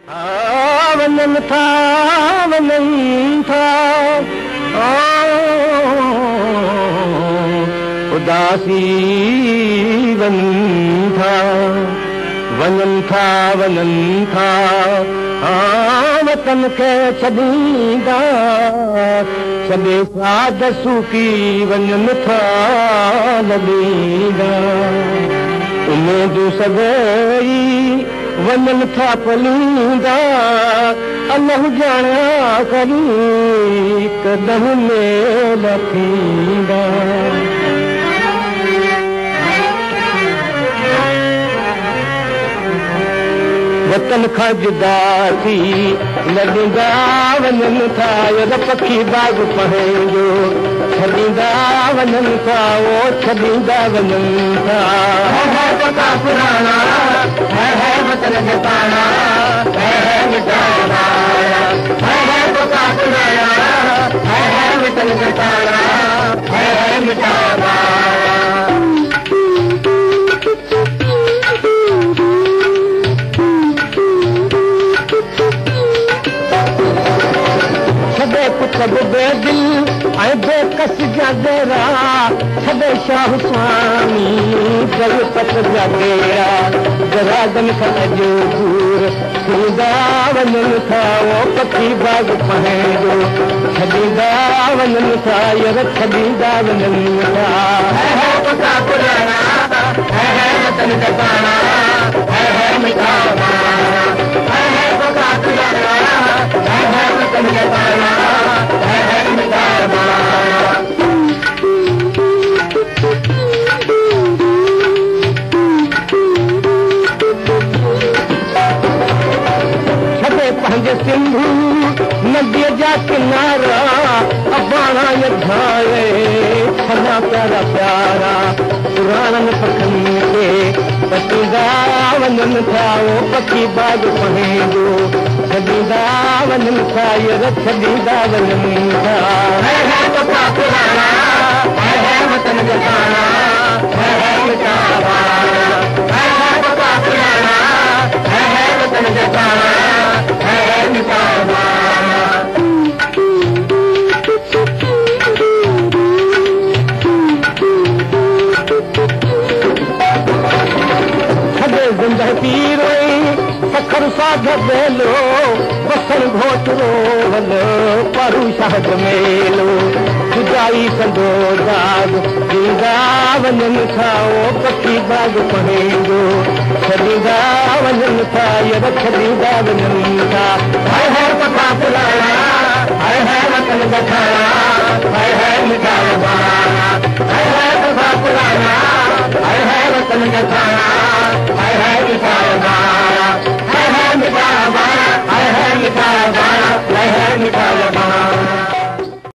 वञनि था वञनि था उदासी वञनि था वञनि था वञनि था वतन खे छॾींदा छॾे साध सुकी वञनि था लॾींदा उमेदूं सभई वञनि था पलींदा अल्लाह ॼाणिया करी कदम में लथींदा वतन खां जुदा थी लॾींदा वञनि था यद पखी बाग पंहिंजो छॾींदा वञनि था वो छॾींदा वञनि था पका पुराणा है वतन के पाना है मिटावा है पका पुराणा है वतन के पाना है मिटावा छॾे बेदिल ऐं बेकस जा डेरा छॾे शाह स्वामी जलपत जा डेरा जरादन खां अॼु दूर थींदा वञनि था वो पखी बाग पंहिंजो छॾींदा वञनि था यर छॾींदा वञनि था पका पुराणा है वतन जा पाणा है मिठावा है पका पुराणा है वतन जा पाणा सिंधु नदीअ जा किनारा अबाणा यधाए छॾा प्यारा प्यारा पुराणनि पखनि खे पटींदा वञनि था वो पखी बाग पंहिंजो छॾींदा वञनि था यर छॾींदा वञनि था पका पुराणा है वतन जा पाणा है मिटावा है पका पुराणा है वतन जा पाणा सखर साध बेलो बसर घोटरो हलो परू शाद मेलो जुदाई संदो दाग दीदा वञनि था वो पखी बाग पंहिंजो छॾींदा वञनि था यर छॾींदा वञनि था